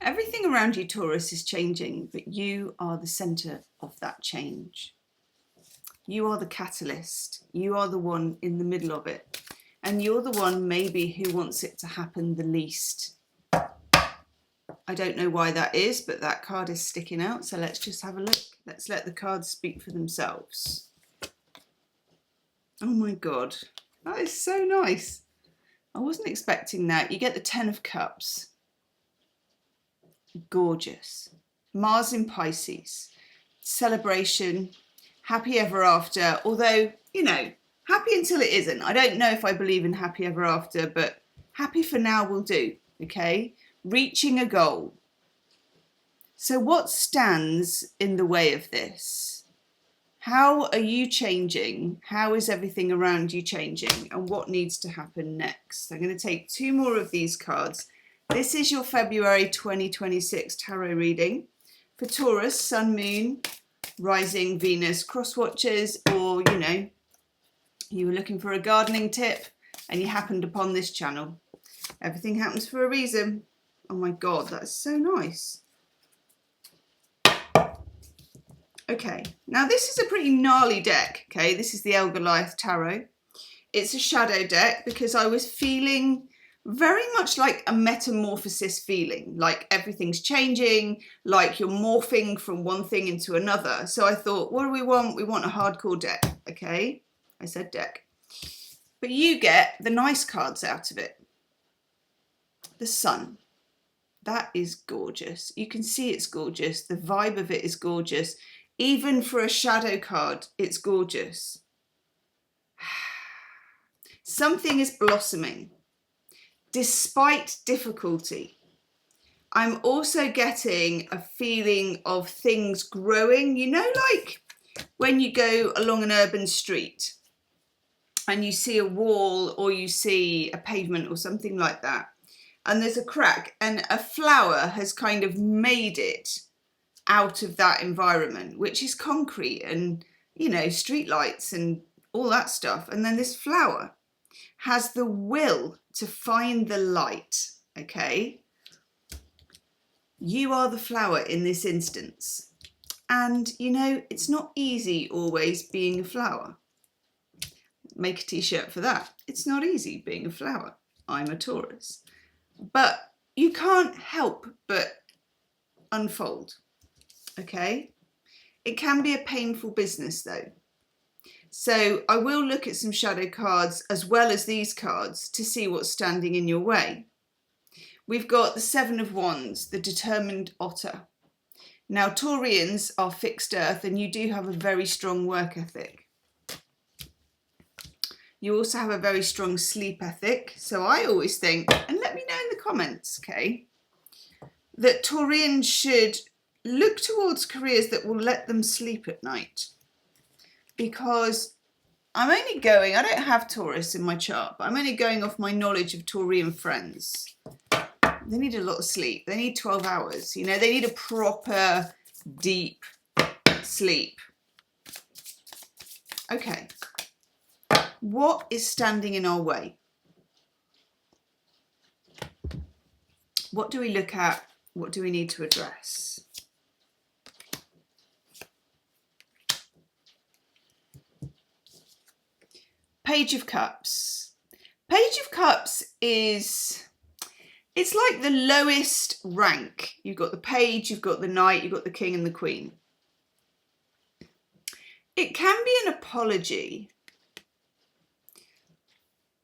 Everything around you, Taurus, is changing, but you are the centre of that change. You are the catalyst. You are the one in the middle of it. And you're the one maybe who wants it to happen the least. I don't know why that is, but that card is sticking out. So let's just have a look. Let's let the cards speak for themselves. Oh my God, that is so nice. I wasn't expecting that. You get the 10 of Cups. Gorgeous. Mars in Pisces. Celebration. Happy ever after. Although, you know, happy until it isn't. I don't know if I believe in happy ever after, but happy for now will do. Okay? Reaching a goal. So what stands in the way of this? How are you changing? How is everything around you changing? And what needs to happen next? I'm going to take 2 more of these cards. This is your February 2026 tarot reading for Taurus, Sun, Moon, Rising, Venus, cross watchers, or, you know, you were looking for a gardening tip and you happened upon this channel. Everything happens for a reason. Oh my God, that's so nice. Okay, now this is a pretty gnarly deck, okay? This is the El Goliath Tarot. It's a shadow deck because I was feeling very much like a metamorphosis feeling, like everything's changing, like you're morphing from one thing into another. So I thought, what do we want? We want a hardcore deck, okay? I said deck. But you get the nice cards out of it. The Sun. That is gorgeous. You can see it's gorgeous. The vibe of it is gorgeous. Even for a shadow card, it's gorgeous. Something is blossoming, despite difficulty. I'm also getting a feeling of things growing. You know, like when you go along an urban street and you see a wall or you see a pavement or something like that, and there's a crack and a flower has kind of made it out of that environment, which is concrete and, you know, street lights and all that stuff. And then this flower has the will to find the light, okay? You are the flower in this instance. And, you know, it's not easy always being a flower. Make a t-shirt for that. It's not easy being a flower. I'm a Taurus. But you can't help but unfold. Okay, it can be a painful business though. So I will look at some shadow cards as well as these cards to see what's standing in your way. We've got the 7 of Wands, the determined otter. Now Taurians are fixed earth and you do have a very strong work ethic. You also have a very strong sleep ethic. So I always think, and let me know in the comments, okay, that Taurians should look towards careers that will let them sleep at night, because I'm only going, I don't have Taurus in my chart, but I'm only going off my knowledge of Taurian friends. They need a lot of sleep. They need 12 hours. You know, they need a proper deep sleep. Okay. What is standing in our way? What do we look at? What do we need to address? Page of Cups. Page of Cups is, it's like the lowest rank. You've got the page, you've got the knight, you've got the king and the queen. It can be an apology.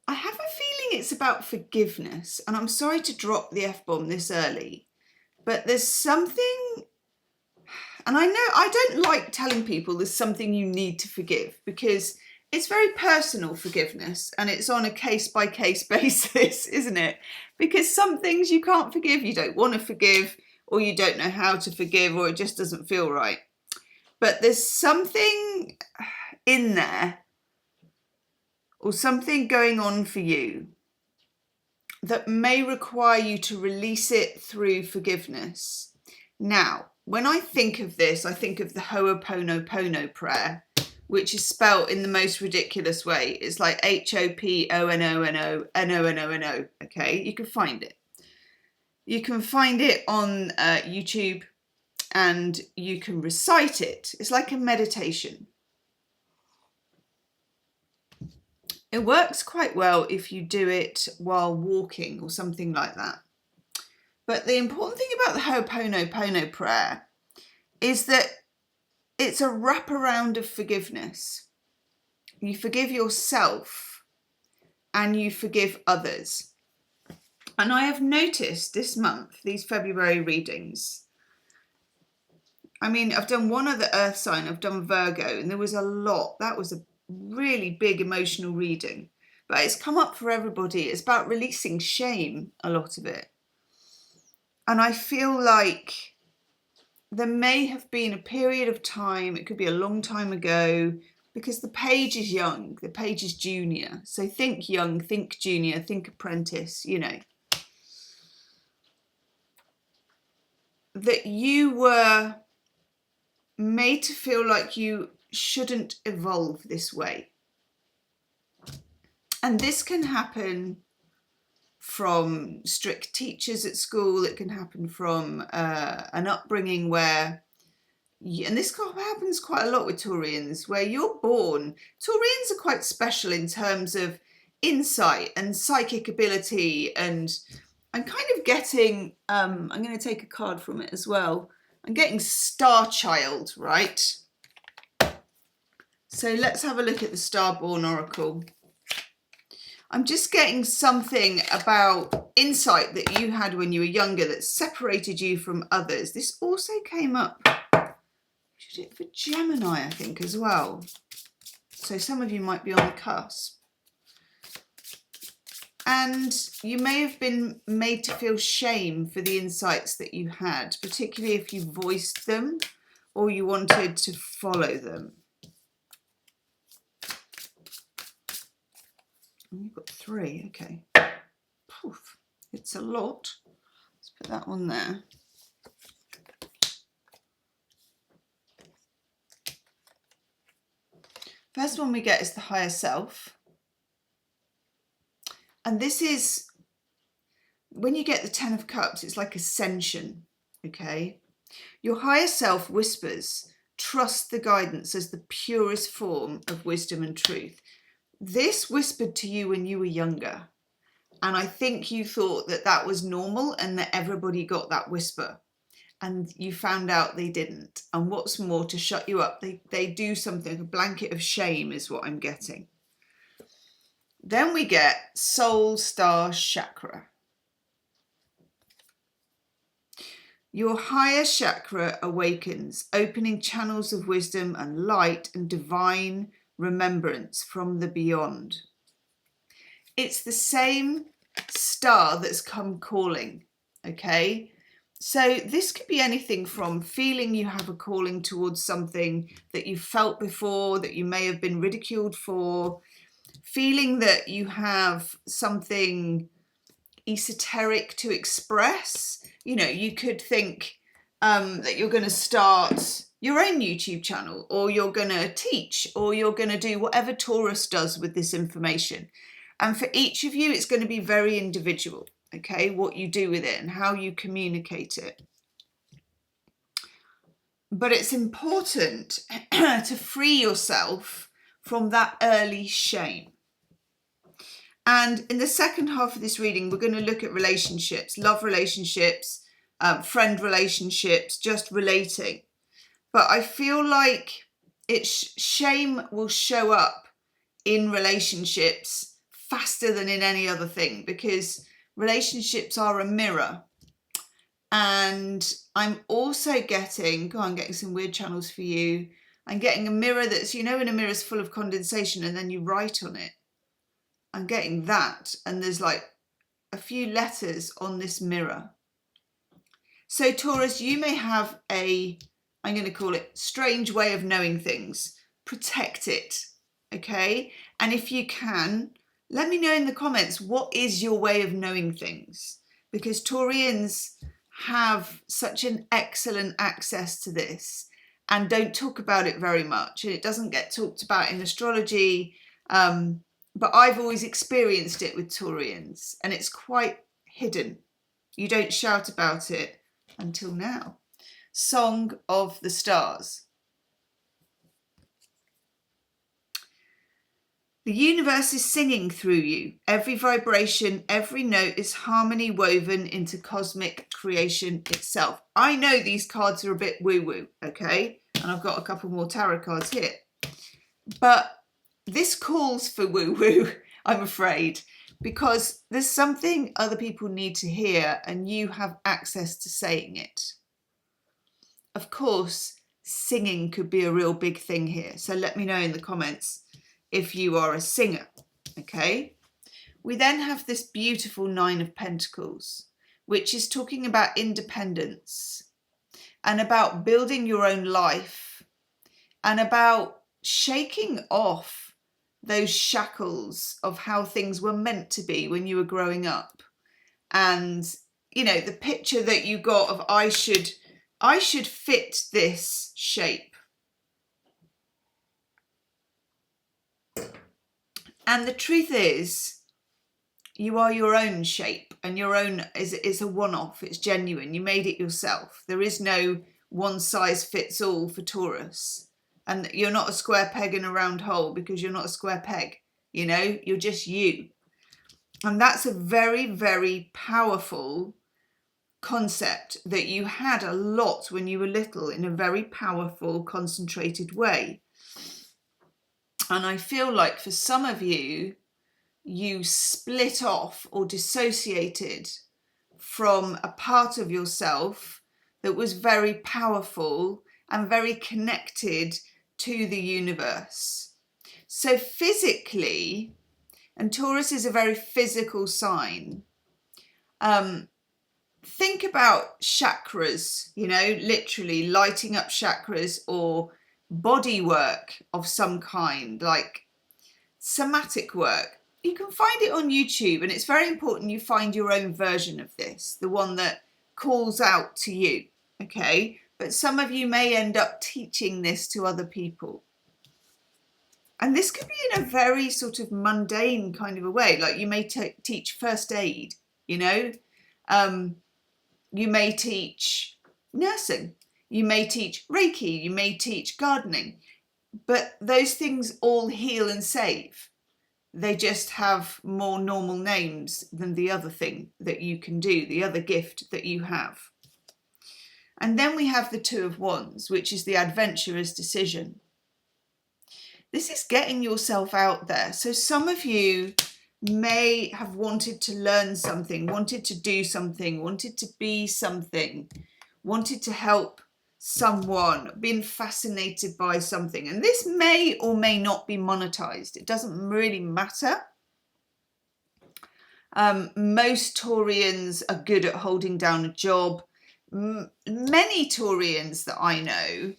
I have a feeling it's about forgiveness, and I'm sorry to drop the F-bomb this early, but there's something, and I know I don't like telling people there's something you need to forgive, because it's very personal forgiveness and it's on a case-by-case basis, isn't it? Because some things you can't forgive, you don't want to forgive, or you don't know how to forgive, or it just doesn't feel right. But there's something in there, or something going on for you that may require you to release it through forgiveness. Now, when I think of this, I think of the Ho'oponopono prayer, which is spelt in the most ridiculous way. It's like Hoponono, N-O-N-O-N-O, okay? You can find it. You can find it on YouTube and you can recite it. It's like a meditation. It works quite well if you do it while walking or something like that. But the important thing about the Ho'oponopono prayer is that it's a wraparound of forgiveness. You forgive yourself and you forgive others. And I have noticed this month, these February readings, I mean, I've done one other earth sign, I've done Virgo, and there was a lot. That was a really big emotional reading. But it's come up for everybody. It's about releasing shame, a lot of it. And I feel like there may have been a period of time, it could be a long time ago, because the page is young, the page is junior. So think young, think junior, think apprentice, you know. That you were made to feel like you shouldn't evolve this way. And this can happen from strict teachers at school. It can happen from an upbringing where, and this happens quite a lot with Taurians, where you're born. Taurians are quite special in terms of insight and psychic ability, and I'm kind of getting, I'm going to take a card from it as well. I'm getting Star Child, right? So let's have a look at the Starborn Oracle. I'm just getting something about insight that you had when you were younger that separated you from others. This also came up, did it for Gemini, I think, as well. So some of you might be on the cusp. And you may have been made to feel shame for the insights that you had, particularly if you voiced them or you wanted to follow them. You've got 3, okay. Poof, it's a lot. Let's put that one there. First one we get is the higher self. And this is, when you get the 10 of Cups, it's like ascension, okay? Your higher self whispers, trust the guidance as the purest form of wisdom and truth. This whispered to you when you were younger. And I think you thought that that was normal and that everybody got that whisper. And you found out they didn't. And what's more, to shut you up, they do something, a blanket of shame is what I'm getting. Then we get Soul Star Chakra. Your higher chakra awakens, opening channels of wisdom and light and divine remembrance from the beyond. It's the same star that's come calling, okay? So this could be anything from feeling you have a calling towards something that you felt before, that you may have been ridiculed for, feeling that you have something esoteric to express. You know, you could think that you're going to start your own YouTube channel, or you're going to teach, or you're going to do whatever Taurus does with this information. And for each of you, it's going to be very individual, okay, what you do with it and how you communicate it. But it's important to free yourself from that early shame. And in the second half of this reading, we're going to look at relationships, love relationships, friend relationships, just relating. But I feel like shame will show up in relationships faster than in any other thing, because relationships are a mirror. And I'm also getting, I'm getting some weird channels for you. I'm getting a mirror that's, you know, when a mirror is full of condensation and then you write on it. I'm getting that, and there's like a few letters on this mirror. So Taurus, you may have a, I'm going to call it, strange way of knowing things. Protect it, okay? And if you can, let me know in the comments, what is your way of knowing things? Because Taurians have such an excellent access to this and don't talk about it very much. And it doesn't get talked about in astrology. But I've always experienced it with Taurians, and it's quite hidden. You don't shout about it until now. Song of the Stars. The universe is singing through you. Every vibration, every note is harmony woven into cosmic creation itself. I know these cards are a bit woo-woo, okay? And I've got a couple more tarot cards here. But this calls for woo-woo, I'm afraid, because there's something other people need to hear and you have access to saying it. Of course, singing could be a real big thing here. So let me know in the comments if you are a singer, okay? We then have this beautiful Nine of Pentacles, which is talking about independence and about building your own life and about shaking off those shackles of how things were meant to be when you were growing up. And, you know, the picture that you got of I should fit this shape. And the truth is, you are your own shape, and your own is a one-off. It's genuine. You made it yourself. There is no one size fits all for Taurus. And you're not a square peg in a round hole because you're not a square peg. You know, you're just you. And that's a very, very powerful concept that you had a lot when you were little in a very powerful, concentrated way. And I feel like for some of you, you split off or dissociated from a part of yourself that was very powerful and very connected to the universe. So physically, and Taurus is a very physical sign, think about chakras, you know, literally lighting up chakras, or body work of some kind, like somatic work. You can find it on YouTube, and it's very important you find your own version of this, the one that calls out to you, okay? But some of you may end up teaching this to other people. And this could be in a very sort of mundane kind of a way, like you may teach first aid, you know? You may teach nursing. You may teach Reiki, you may teach gardening, but those things all heal and save. They just have more normal names than the other thing that you can do, the other gift that you have. And then we have the Two of Wands, which is the adventurer's decision. This is getting yourself out there. So some of you may have wanted to learn something, wanted to do something, wanted to be something, wanted to help someone, been fascinated by something, and this may or may not be monetized. It doesn't really matter. Most Taurians are good at holding down a job. Many Taurians that I know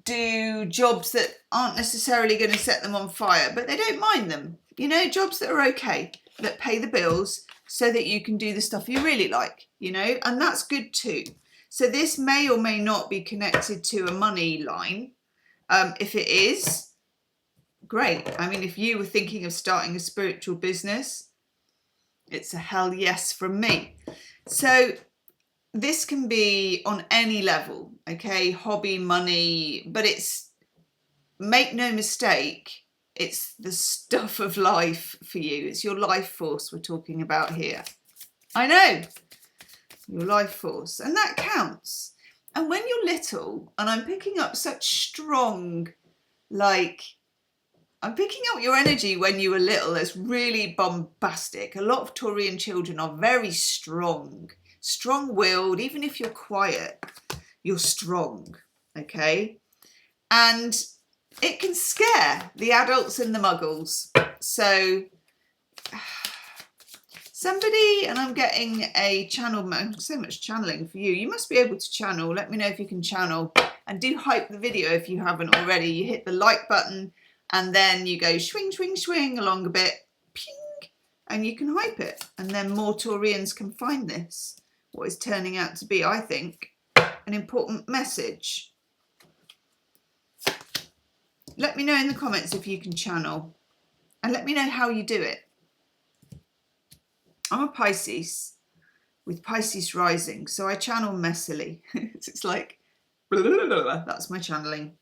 do jobs that aren't necessarily going to set them on fire, but they don't mind them. You know, jobs that are okay, that pay the bills so that you can do the stuff you really like, you know, and that's good too. So this may or may not be connected to a money line. If it is, great. I mean, if you were thinking of starting a spiritual business, it's a hell yes from me. So this can be on any level, okay? Hobby, money, but it's, make no mistake, it's the stuff of life for you. It's your life force we're talking about here. I know. Your life force, and that counts. And when you're little, and I'm picking up such strong, like, I'm picking up your energy when you were little as really bombastic. A lot of Taurian children are very strong, strong-willed. Even if you're quiet, you're strong, okay? And it can scare the adults and the muggles. So somebody, and I'm getting a channel, so much channeling for you. You must be able to channel. Let me know if you can channel, and do hype the video if you haven't already. You hit the like button and then you go swing, swing, swing along a bit, ping, and you can hype it. And then more Taurians can find this, what is turning out to be, I think, an important message. Let me know in the comments if you can channel, and let me know how you do it. I'm a Pisces with Pisces rising, so I channel messily. It's like, blah, blah, blah, blah. That's my channeling.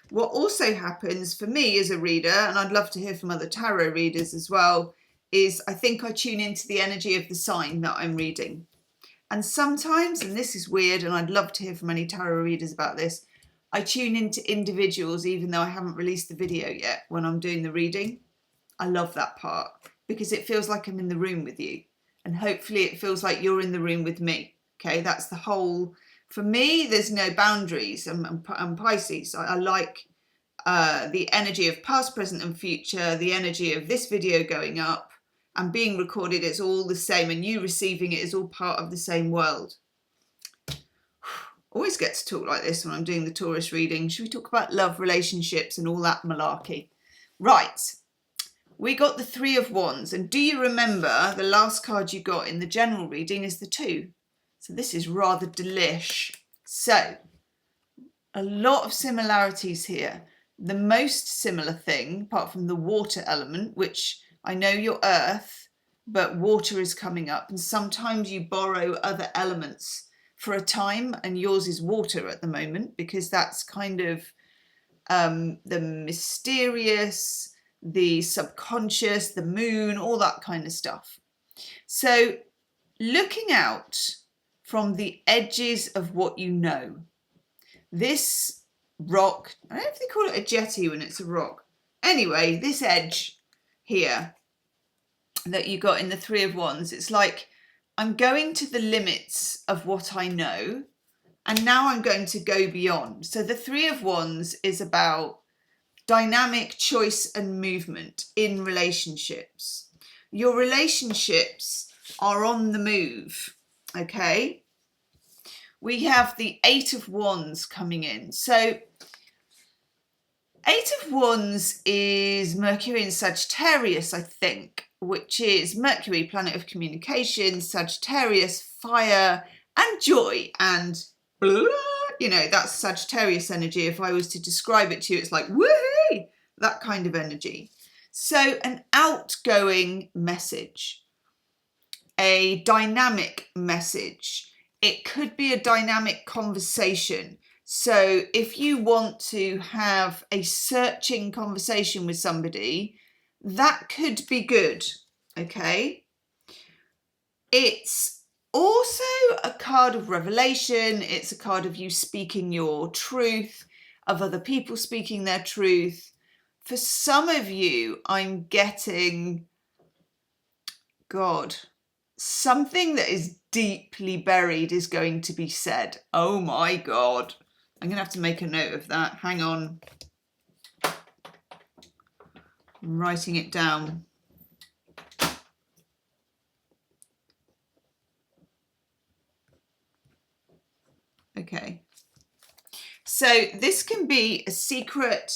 What also happens for me as a reader, and I'd love to hear from other tarot readers as well, is I think I tune into the energy of the sign that I'm reading. And sometimes, and this is weird, and I'd love to hear from any tarot readers about this, I tune into individuals even though I haven't released the video yet when I'm doing the reading. I love that part because it feels like I'm in the room with you. And hopefully it feels like you're in the room with me. Okay, that's the whole, for me, there's no boundaries. I'm Pisces. I like the energy of past, present and future, the energy of this video going up and being recorded. It's all the same, and you receiving it is all part of the same world. Always get to talk like this when I'm doing the Taurus reading. Should we talk about love, relationships and all that malarkey? Right. We got the Three of Wands, and do you remember the last card you got in the general reading is the 2? So this is rather delish. So a lot of similarities here. The most similar thing, apart from the water element, which I know you're earth, but water is coming up, and sometimes you borrow other elements for a time, and yours is water at the moment because that's kind of the mysterious, the subconscious, the moon, all that kind of stuff. So looking out from the edges of what you know, this rock, I don't know if they call it a jetty when it's a rock. Anyway, this edge here that you got in the Three of Wands, it's like I'm going to the limits of what I know, and now I'm going to go beyond. So the Three of Wands is about dynamic choice and movement in relationships. Your relationships are on the move, okay? We have the Eight of Wands coming in. So Eight of Wands is Mercury in Sagittarius, I think, which is Mercury, planet of communication, Sagittarius, fire and joy and blah, you know, that's Sagittarius energy. If I was to describe it to you, it's like, woohoo, that kind of energy. So an outgoing message, a dynamic message. It could be a dynamic conversation. So if you want to have a searching conversation with somebody, that could be good, okay? It's also a card of revelation. It's a card of you speaking your truth, of other people speaking their truth. For some of you, I'm getting, God, something that is deeply buried is going to be said. Oh my God. I'm going to have to make a note of that. Hang on. I'm writing it down. Okay. So this can be a secret.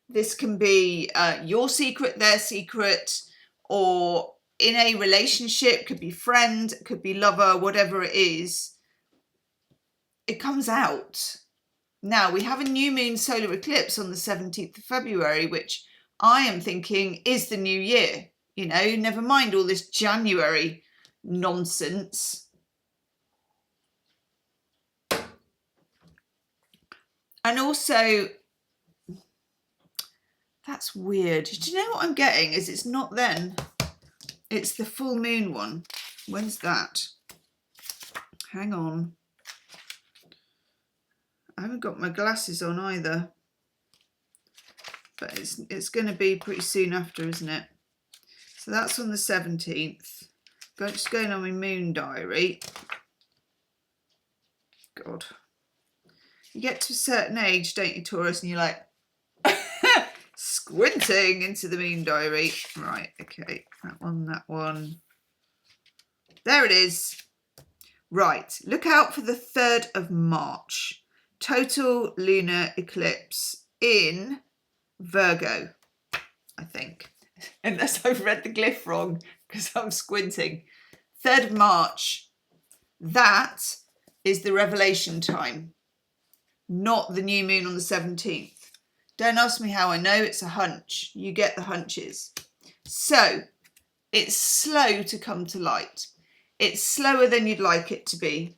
This can be your secret, their secret, or in a relationship, could be friend, could be lover, whatever it is. It comes out. Now, we have a new moon solar eclipse on the 17th of February, which I am thinking is the new year. You know, never mind all this January nonsense. And also, that's weird. Do you know what I'm getting? Is it's not then. It's the full moon one. When's that? Hang on. I haven't got my glasses on either. But it's going to be pretty soon after, isn't it? So that's on the 17th. Just going on my moon diary. God. You get to a certain age, don't you, Taurus, and you're like squinting into the moon diary. Right, okay. That one. There it is. Right, look out for the 3rd of March. Total lunar eclipse in Virgo, I think. Unless I've read the glyph wrong because I'm squinting. 3rd of March. That is the revelation time, not the new moon on the 17th. Don't ask me how I know, it's a hunch. You get the hunches. So It's slow to come to light. It's slower than you'd like it to be.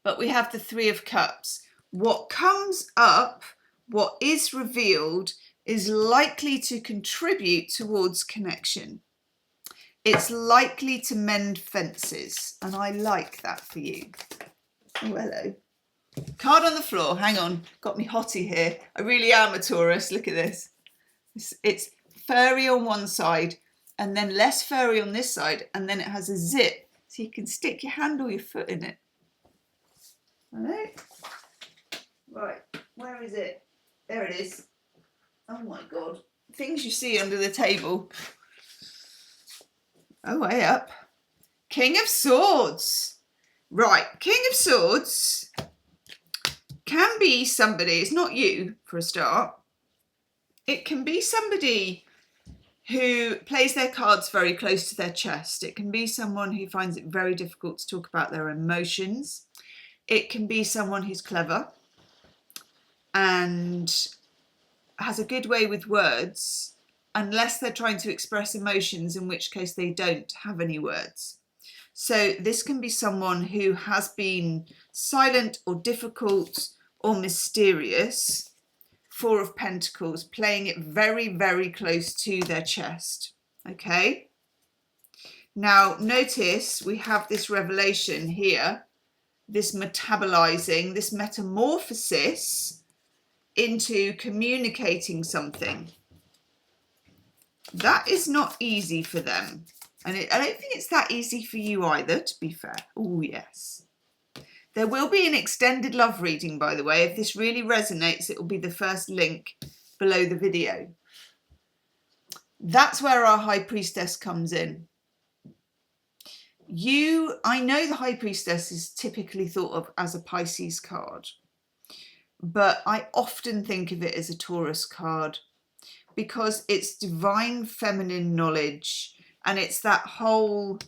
But we have the Three of Cups. What comes up, what is revealed, is likely to contribute towards connection. It's likely to mend fences, and I like that for you. Oh, hello. Card on the floor. Hang on. Got me hottie here. I really am a Taurus. Look at this. It's furry on one side and then less furry on this side, and then it has a zip so you can stick your hand or your foot in it. Hello? Right. Where is it? There it is. Oh my God. Things you see under the table. Oh, way up. King of Swords. Right. King of Swords can be somebody, it's not you for a start. It can be somebody who plays their cards very close to their chest. It can be someone who finds it very difficult to talk about their emotions. It can be someone who's clever and has a good way with words, unless they're trying to express emotions, in which case they don't have any words. So this can be someone who has been silent or difficult or mysterious. Four of Pentacles, playing it very, very close to their chest. Okay. Now notice we have this revelation here, this metabolizing, this metamorphosis into communicating something. That is not easy for them. And I don't think it's that easy for you either, to be fair. Oh, yes. There will be an extended love reading, by the way. If this really resonates, it will be the first link below the video. That's where our High Priestess comes in. I know the High Priestess is typically thought of as a Pisces card, but I often think of it as a Taurus card because it's divine feminine knowledge, and it's that whole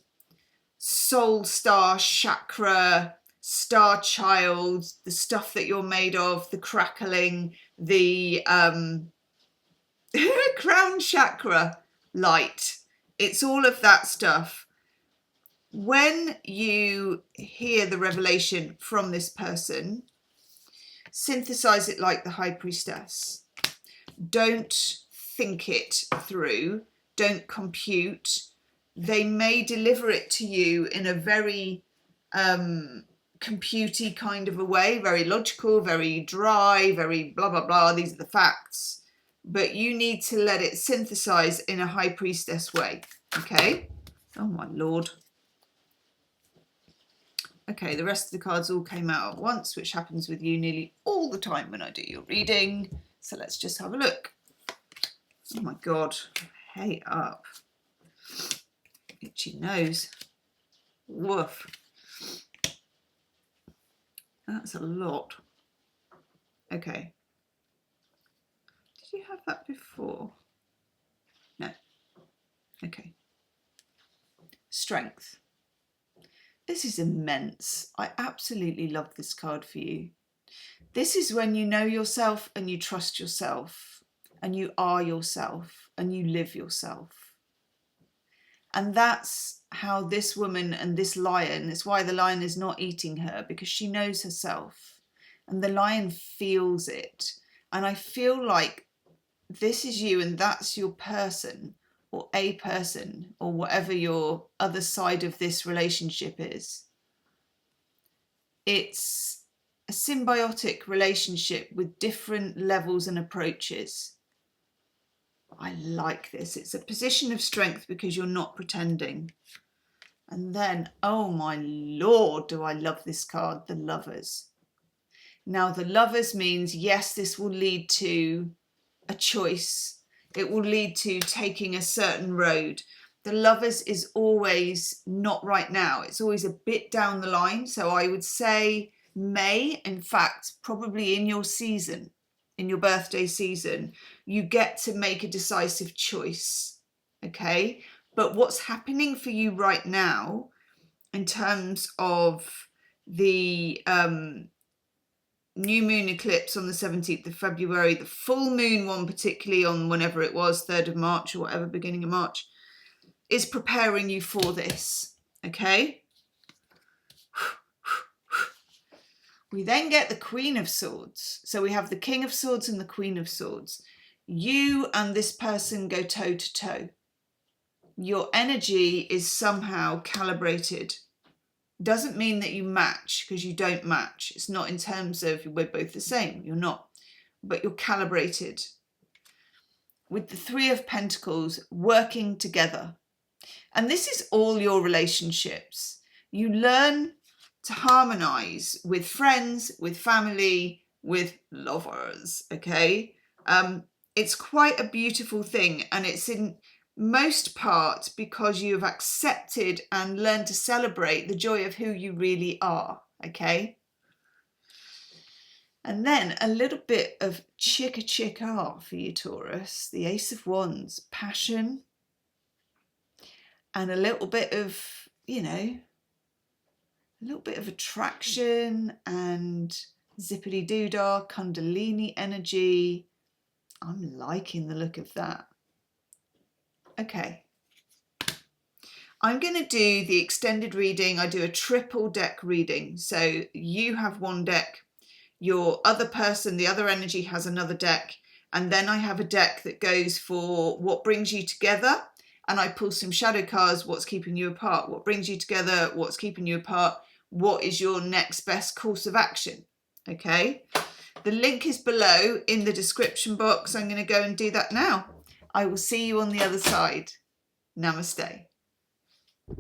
soul star chakra, star child, the stuff that you're made of, the crackling, the crown chakra light. It's all of that stuff. When you hear the revelation from this person, synthesize it like the High Priestess. Don't think it through. Don't compute. They may deliver it to you in a very computey kind of a way, very logical, very dry, very blah, blah, blah. These are the facts. But you need to let it synthesize in a High Priestess way. Okay? Oh, my Lord. Okay, the rest of the cards all came out at once, which happens with you nearly all the time when I do your reading. So let's just have a look. Oh my God, hey up. Itchy nose. Woof. That's a lot. Okay. Did you have that before? No. Okay. Strength. This is immense. I absolutely love this card for you. This is when you know yourself and you trust yourself and you are yourself and you live yourself. And that's how this woman and this lion, it's why the lion is not eating her, because she knows herself and the lion feels it. And I feel like this is you and that's your person, or a person, or whatever your other side of this relationship is. It's a symbiotic relationship with different levels and approaches. I like this. It's a position of strength because you're not pretending. And then, oh my Lord, do I love this card, the Lovers. Now, the Lovers means, yes, this will lead to a choice. It will lead to taking a certain road. The Lovers is always not right now. It's always a bit down the line. So I would say May, in fact, probably in your season, in your birthday season, you get to make a decisive choice. Okay. But what's happening for you right now in terms of the new moon eclipse on the 17th of February, the full moon one particularly on whenever it was, 3rd of March or whatever, beginning of March, is preparing you for this, okay? We then get the Queen of Swords. So we have the King of Swords and the Queen of Swords. You and this person go toe to toe. Your energy is somehow calibrated. Doesn't mean that you match, because you don't match. It's not in terms of we're both the same. You're not. But you're calibrated. With the Three of Pentacles, working together. And this is all your relationships. You learn to harmonize with friends, with family, with lovers, okay? It's quite a beautiful thing, and it's in most part because you have accepted and learned to celebrate the joy of who you really are, okay? And then a little bit of chicka for you, Taurus, the Ace of Wands, passion, and a little bit of, you know, a little bit of attraction and zippity-doo-dah, kundalini energy. I'm liking the look of that. Okay. I'm going to do the extended reading. I do a triple deck reading. So you have one deck, your other person, the other energy has another deck. And then I have a deck that goes for what brings you together. And I pull some shadow cards, what's keeping you apart, what brings you together, what's keeping you apart, what is your next best course of action, okay? The link is below in the description box. I'm going to go and do that now. I will see you on the other side. Namaste.